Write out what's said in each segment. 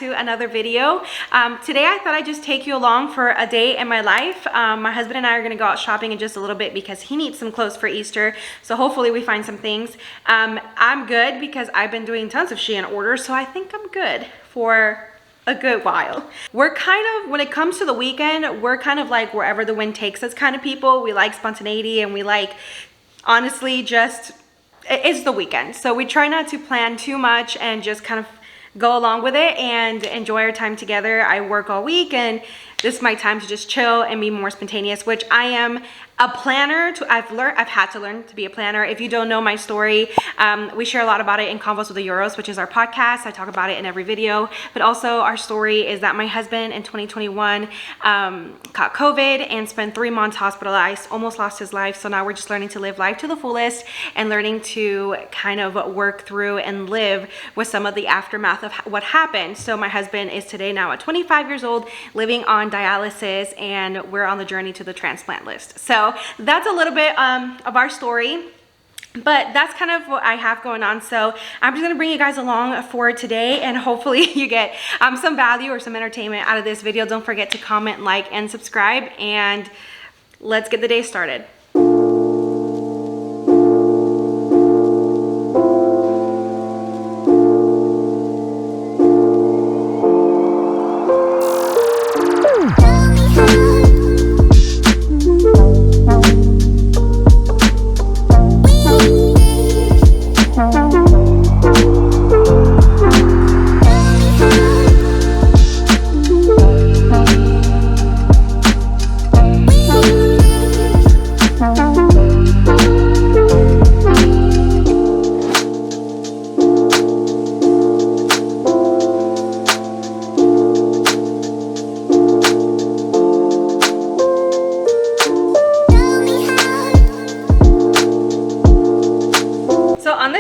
to another video. Today I thought I'd just take you along for a day in my life. My husband and I are gonna go out shopping in just a little bit because he needs some clothes for Easter. So hopefully we find some things. I'm good because I've been doing tons of Shein orders, so I think I'm good for a good while. We're kind of, when it comes to the weekend, we're kind of like wherever the wind takes us kind of people. We like spontaneity and we like, honestly, just, it's the weekend. So we try not to plan too much and just kind of go along with it and enjoy our time together. I work all week and this is my time to just chill and be more spontaneous, which I am a planner. I've had to learn to be a planner. If you don't know my story, we share a lot about it in Convos with the Yorros, which is our podcast. I talk about it in every video, but also our story is that my husband in 2021 caught COVID and spent 3 months hospitalized, almost lost his life. So now we're just learning to live life to the fullest and learning to kind of work through and live with some of the aftermath of what happened. So my husband is today now at 25 years old, living on dialysis, and we're on the journey to the transplant list. So that's a little bit of our story, but that's kind of what I have going on. So I'm just gonna bring you guys along for today, and hopefully you get some value or some entertainment out of this video. Don't forget to comment, like, and subscribe, and let's get the day started.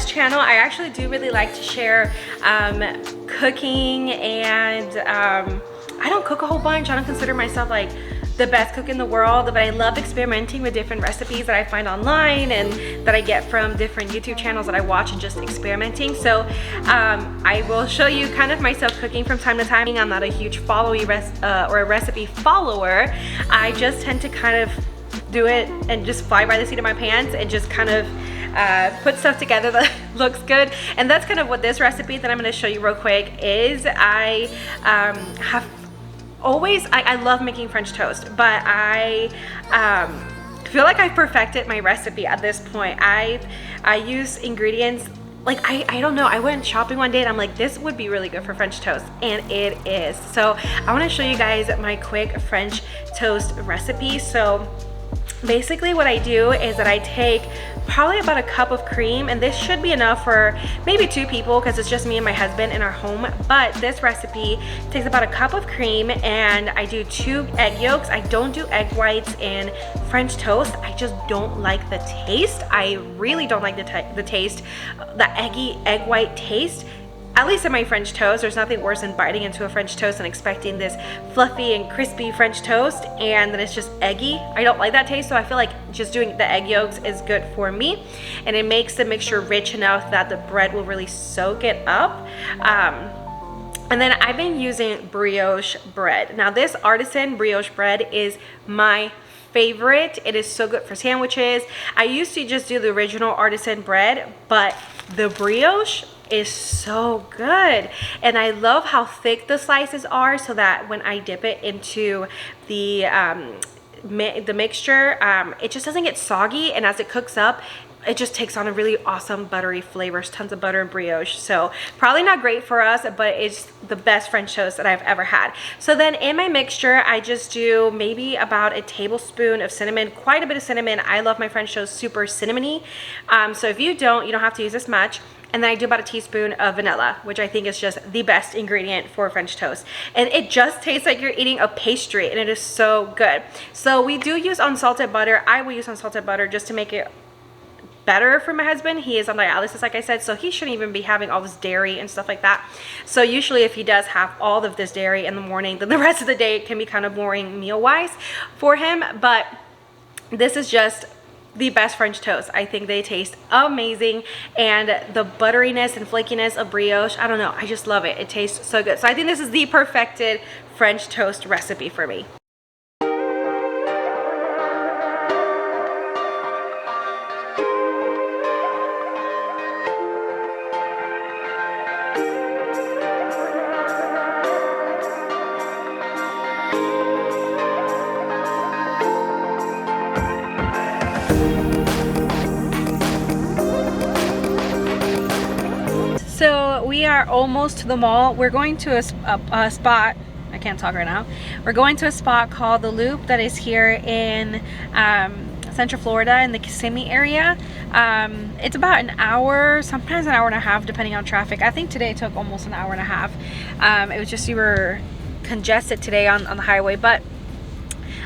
Channel, I actually do really like to share cooking, and I don't cook a whole bunch. I don't consider myself like the best cook in the world, but I love experimenting with different recipes that I find online and that I get from different YouTube channels that I watch, and just experimenting. So I will show you kind of myself cooking from time to time. I'm not a huge or a recipe follower. I just tend to kind of do it and just fly by the seat of my pants and just kind of put stuff together that looks good. And that's kind of what this recipe that I'm going to show you real quick is. I love making French toast, but I feel like I've perfected my recipe at this point. I use ingredients like I don't know, I went shopping one day and I'm like, this would be really good for French toast, and it is. So I want to show you guys my quick French toast recipe. So basically what I do is that I take probably about a cup of cream, and this should be enough for maybe 2 people because it's just me and my husband in our home. But this recipe takes about a cup of cream, and I do 2 egg yolks. I don't do egg whites in French toast. I just don't like the taste. I really don't like the taste, the eggy egg white taste. At least in my French toast, there's nothing worse than biting into a French toast and expecting this fluffy and crispy French toast, and then it's just eggy. I don't like that taste, so I feel like just doing the egg yolks is good for me, and it makes the mixture rich enough that the bread will really soak it up. And then I've been using brioche bread. Now this artisan brioche bread is my favorite. It is so good for sandwiches. I used to just do the original artisan bread, but the brioche is so good, and I love how thick the slices are, so that when I dip it into the mixture, it just doesn't get soggy, and as it cooks up, it just takes on a really awesome buttery flavors, tons of butter and brioche. So probably not great for us, but it's the best French toast that I've ever had. So then in my mixture, I just do maybe about a tablespoon of cinnamon, quite a bit of cinnamon. I love my French toast super cinnamony. So if you don't have to use this much. And then I do about a teaspoon of vanilla, which I think is just the best ingredient for French toast. And it just tastes like you're eating a pastry, and it is so good. So we do use unsalted butter. I will use unsalted butter just to make it better for my husband. He is on dialysis, like I said, so he shouldn't even be having all this dairy and stuff like that. So usually if he does have all of this dairy in the morning, then the rest of the day can be kind of boring meal-wise for him. But this is just the best French toast. I think they taste amazing, and the butteriness and flakiness of brioche, I don't know, I just love it. It tastes so good. So I think this is the perfected French toast recipe for me. So we are almost to the mall. We're going to a spot, I can't talk right now. We're going to a spot called The Loop that is here in Central Florida in the Kissimmee area. It's about an hour, sometimes an hour and a half depending on traffic. I think today took almost an hour and a half. It was just, you were congested today on the highway, but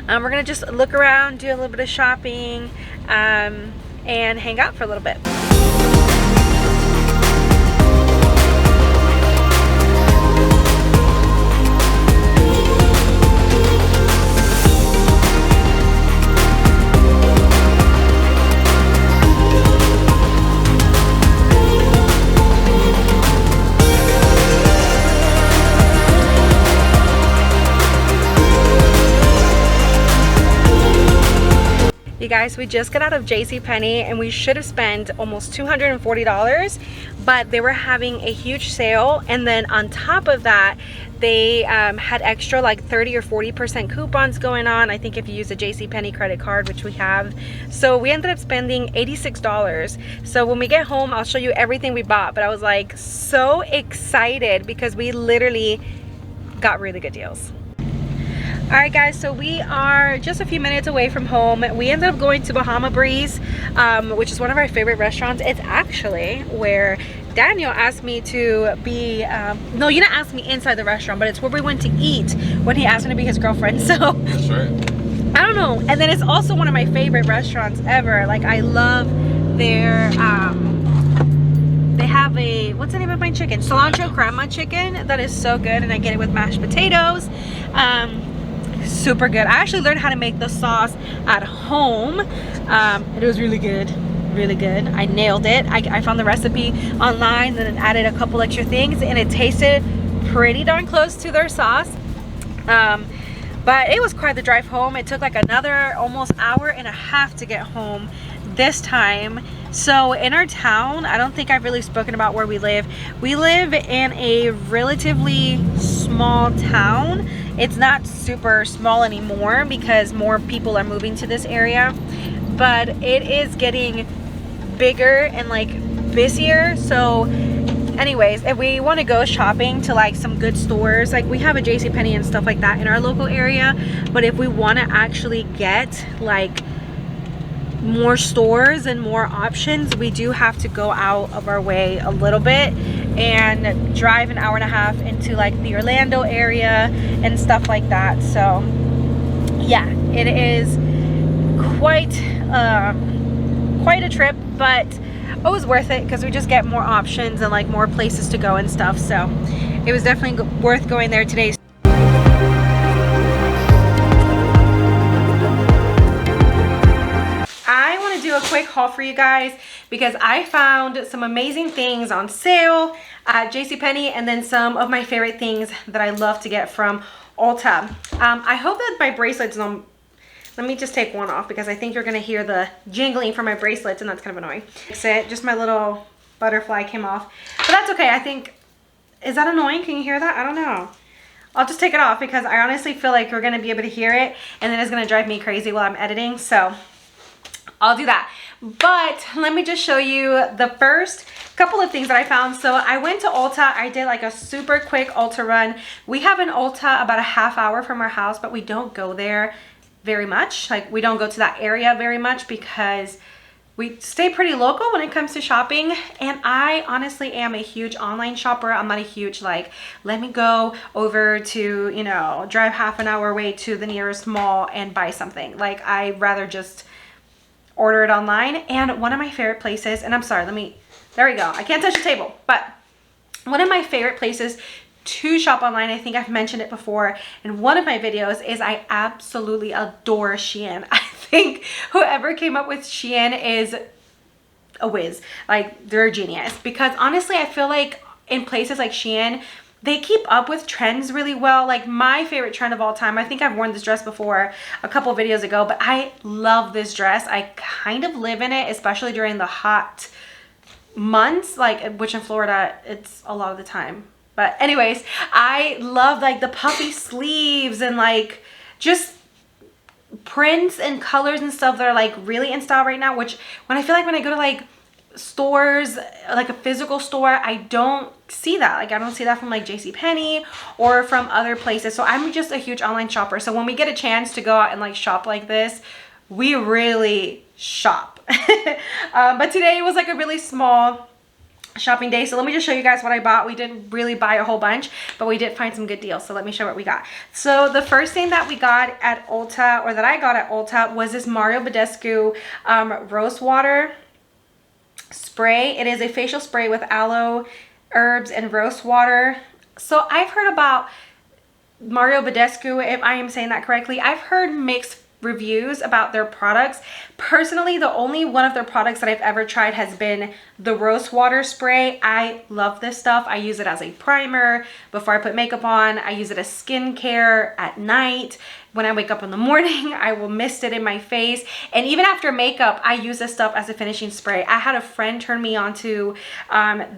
we're gonna just look around, do a little bit of shopping, and hang out for a little bit. You guys, we just got out of JCPenney and we should have spent almost $240, but they were having a huge sale, and then on top of that they had extra like 30 or 40% coupons going on, I think, if you use a JCPenney credit card, which we have. So we ended up spending $86. So when we get home I'll show you everything we bought, but I was like so excited because we literally got really good deals. Alright guys, so we are just a few minutes away from home. We ended up going to Bahama Breeze, which is one of our favorite restaurants. It's actually where Daniel asked me to be, no, you didn't ask me inside the restaurant, but it's where we went to eat when he asked me to be his girlfriend. So that's right. I don't know. And then it's also one of my favorite restaurants ever. Like, I love their, they have a, what's the name of my chicken? Cilantro crema chicken. That is so good, and I get it with mashed potatoes. Super good. I actually learned how to make the sauce at home. It was really good. Really good. I nailed it. I found the recipe online and then added a couple extra things, and it tasted pretty darn close to their sauce. But it was quite the drive home. It took like another almost hour and a half to get home this time. So in our town, I don't think I've really spoken about where we live. We live in a relatively small town. It's not super small anymore because more people are moving to this area, but it is getting bigger and like busier. So anyways, if we want to go shopping to like some good stores, like we have a JCPenney and stuff like that in our local area, but if we want to actually get like more stores and more options, we do have to go out of our way a little bit and drive an hour and a half into like the Orlando area and stuff like that. So yeah, it is quite a trip, but it was worth it because we just get more options and like more places to go and stuff. So it was definitely worth going there today. Do a quick haul for you guys because I found some amazing things on sale at JCPenney, and then some of my favorite things that I love to get from Ulta. I hope that my bracelets don't, let me just take one off because I think you're gonna hear the jingling from my bracelets, and that's kind of annoying. Fix it. Just my little butterfly came off, but that's okay. I think, is that annoying? Can you hear that? I don't know. I'll just take it off because I honestly feel like you're gonna be able to hear it, and then it's gonna drive me crazy while I'm editing. So I'll do that. But let me just show you the first couple of things that I found. So I went to Ulta. I did like a super quick Ulta run. We have an Ulta about a half hour from our house, but we don't go there very much. Like, we don't go to that area very much because we stay pretty local when it comes to shopping. And I honestly am a huge online shopper. I'm not a huge like, let me go over to, you know, drive half an hour away to the nearest mall and buy something. Like, I rather just order it online. And one of my favorite places, and I'm sorry, there we go. I can't touch the table, but one of my favorite places to shop online. I think I've mentioned it before in one of my videos, is I absolutely adore Shein. I think whoever came up with Shein is a whiz. Like, they're a genius, because honestly I feel like in places like Shein, they keep up with trends really well. Like, my favorite trend of all time, I think I've worn this dress before a couple videos ago, but I love this dress. I kind of live in it, especially during the hot months, like, which in Florida it's a lot of the time. But anyways, I love like the puffy sleeves and like just prints and colors and stuff that are like really in style right now, which when I feel like when I go to like stores, like a physical store, I don't see that. Like, I don't see that from like JCPenney or from other places. So I'm just a huge online shopper. So when we get a chance to go out and like shop like this, we really shop. But today was like a really small shopping day, so let me just show you guys what I bought. We didn't really buy a whole bunch, but we did find some good deals, so let me show what we got. So the first thing that we got at Ulta, or that I got at Ulta, was this Mario Badescu rose water spray. It is a facial spray with aloe, herbs, and rose water. So I've heard about Mario Badescu, if I am saying that correctly. I've heard mixed reviews about their products. Personally, the only one of their products that I've ever tried has been the rose water spray. I love this stuff. I use it as a primer before I put makeup on. I use it as skincare at night. When I wake up in the morning, I will mist it in my face. And even after makeup, I use this stuff as a finishing spray. I had a friend turn me on to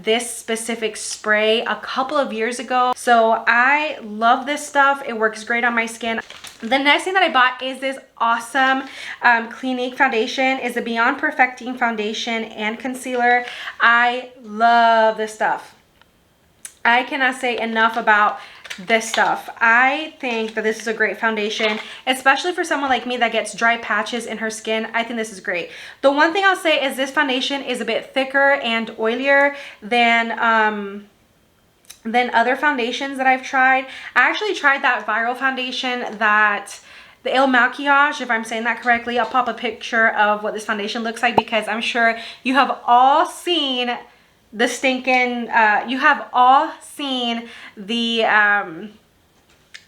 this specific spray a couple of years ago. So I love this stuff. It works great on my skin. The next thing that I bought is this awesome Clinique Foundation. Is a Beyond Perfecting Foundation and Concealer. I love this stuff. I cannot say enough about this stuff. I think that this is a great foundation, especially for someone like me that gets dry patches in her skin. I think this is great. The one thing I'll say is this foundation is a bit thicker and oilier than other foundations that I've tried. I actually tried that viral foundation, that the Il Maquillage, if I'm saying that correctly. I'll pop a picture of what this foundation looks like, because I'm sure you have all seen the stinking you have all seen the ads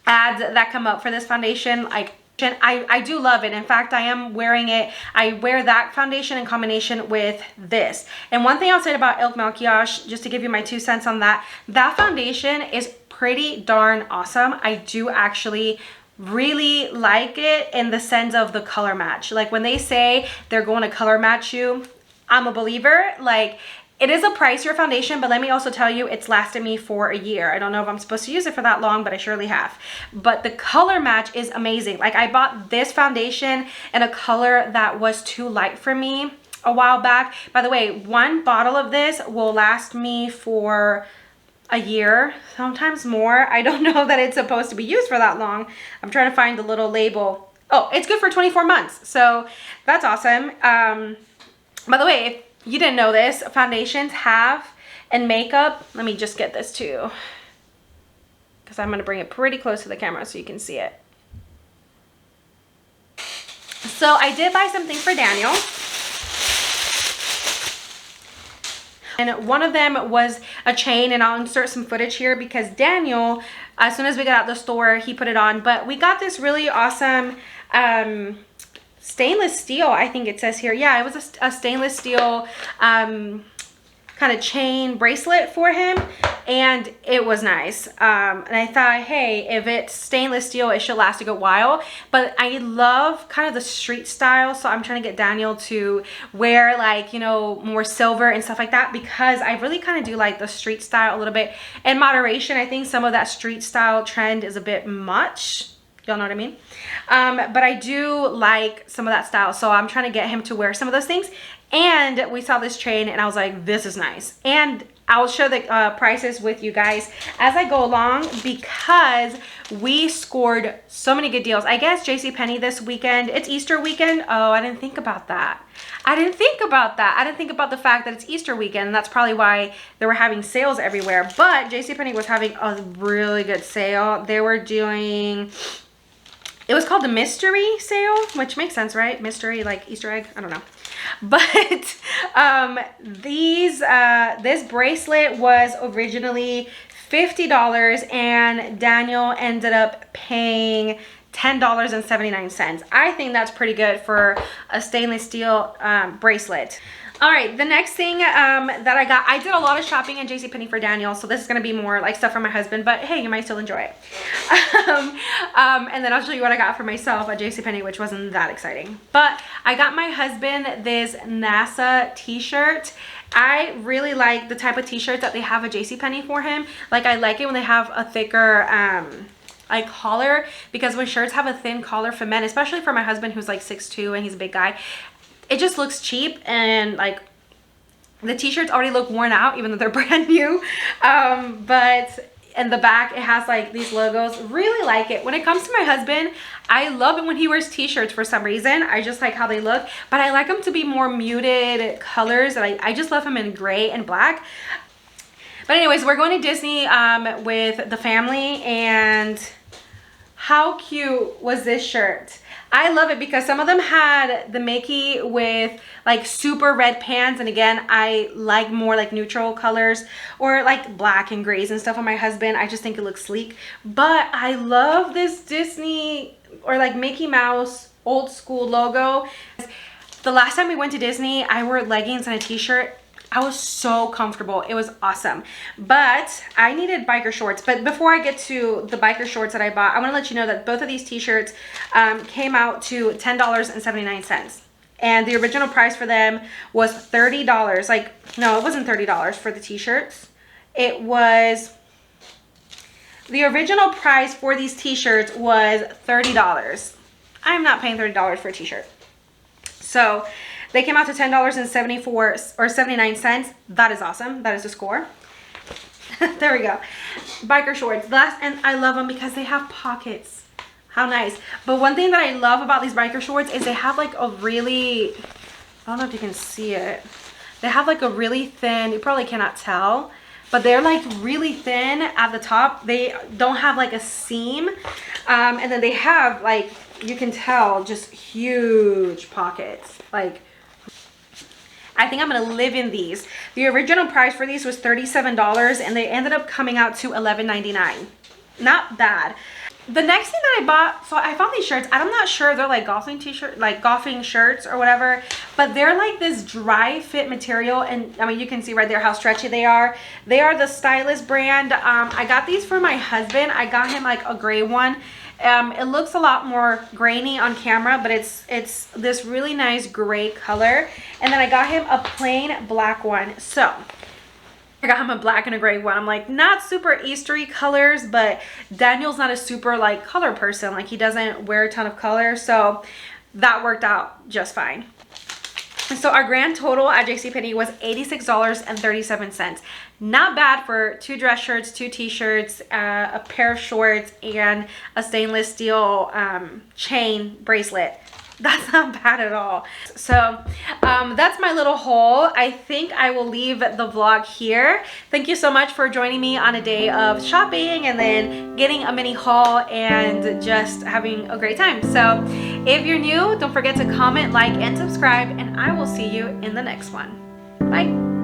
that come up for this foundation. Like, I do love it. In fact, I am wearing it. I wear that foundation in combination with this. And one thing I'll say about Il Maquillage, just to give you my 2 cents on that, that foundation is pretty darn awesome. I do actually really like it in the sense of the color match. Like, when they say they're going to color match you, I'm a believer. Like, it is a pricier foundation, but let me also tell you, it's lasted me for a year. I don't know if I'm supposed to use it for that long, but I surely have. But the color match is amazing. Like, I bought this foundation in a color that was too light for me a while back. By the way, one bottle of this will last me for a year, sometimes more. I don't know that it's supposed to be used for that long. I'm trying to find the little label. Oh, it's good for 24 months. So that's awesome. By the way, if you didn't know this, foundations have, and makeup, let me just get this too, because I'm going to bring it pretty close to the camera so you can see it. So I did buy something for Daniel, and one of them was a chain, and I'll insert some footage here because Daniel, as soon as we got out the store, he put it on. But we got this really awesome stainless steel, I think it says here. Yeah, it was a stainless steel kind of chain bracelet for him, and it was nice. And I thought, hey, if it's stainless steel, it should last a good while. But I love kind of the street style, so I'm trying to get Daniel to wear, like, you know, more silver and stuff like that, because I really kind of do like the street style a little bit in moderation. I think some of that street style trend is a bit much. Y'all know what I mean? But I do like some of that style, so I'm trying to get him to wear some of those things. And we saw this chain, and I was like, this is nice. And I'll share the prices with you guys as I go along, because we scored so many good deals. I guess JCPenney this weekend, it's Easter weekend. Oh, I didn't think about that. I didn't think about that. I didn't think about the fact that it's Easter weekend, and that's probably why they were having sales everywhere. But JCPenney was having a really good sale. They were doing, it was called the mystery sale, which makes sense, right? Mystery, like Easter egg, I don't know. But this bracelet was originally $50 and Daniel ended up paying $10.79. I think that's pretty good for a stainless steel bracelet. All right, the next thing that I did a lot of shopping at JCPenney for Daniel, so this is gonna be more like stuff for my husband, but hey, you might still enjoy it. And then I'll show you what I got for myself at JCPenney, which wasn't that exciting. But I got my husband this NASA t-shirt. I really like the type of t-shirts that they have at JCPenney for him. Like, I like it when they have a thicker like collar, because when shirts have a thin collar for men, especially for my husband who's like 6'2" and he's a big guy, it just looks cheap, and like the t-shirts already look worn out even though they're brand new. But in the back it has like these logos. Really like it. When it comes to my husband, I love it when he wears t-shirts for some reason. I just like how they look, but I like them to be more muted colors, and I just love them in gray and black. But anyways, we're going to Disney with the family, and how cute was this shirt? I love it because some of them had the Mickey with like super red pants, and again, I like more like neutral colors or like black and grays and stuff on my husband. I just think it looks sleek. But I love this Disney or like Mickey Mouse old school logo. The last time we went to Disney, I wore leggings and a t-shirt. I was so comfortable. It was awesome. But I needed biker shorts. But before I get to the biker shorts that I bought, I want to let you know that both of these t-shirts came out to $10.79. And the original price for them was $30. Like, no, it wasn't $30 for the t-shirts. It was, the original price for these t-shirts was $30. I'm not paying $30 for a t-shirt. So they came out to $10.74 or 79 cents. That is awesome. That is a score. There we go. Biker shorts. And I love them because they have pockets. How nice. But one thing that I love about these biker shorts is they have like a really, I don't know if you can see it. They have like a really thin, you probably cannot tell, but they're like really thin at the top. They don't have like a seam. And then they have like, you can tell, just huge pockets. Like, I think I'm gonna live in these. The original price for these was $37 and they ended up coming out to $11.99. Not bad. The next thing that I bought, so I found these shirts. I'm not sure, they're like golfing t-shirt, like golfing shirts or whatever, but they're like this dry fit material, and I mean, you can see right there how stretchy they are. They are the Stylist brand. I got these for my husband. I got him like a gray one. It looks a lot more grainy on camera, but it's this really nice gray color. And then I got him a plain black one. So I got him a black and a gray one. I'm like, not super Eastery colors, but Daniel's not a super like color person. Like, he doesn't wear a ton of color, so that worked out just fine. So our grand total at JCPenney was $86.37. Not bad for 2 dress shirts, 2 t-shirts, a pair of shorts, and a stainless steel chain bracelet. That's not bad at all. So that's my little haul. I think I will leave the vlog here. Thank you so much for joining me on a day of shopping and then getting a mini haul and just having a great time. So if you're new, don't forget to comment, like, and subscribe, and I will see you in the next one. Bye.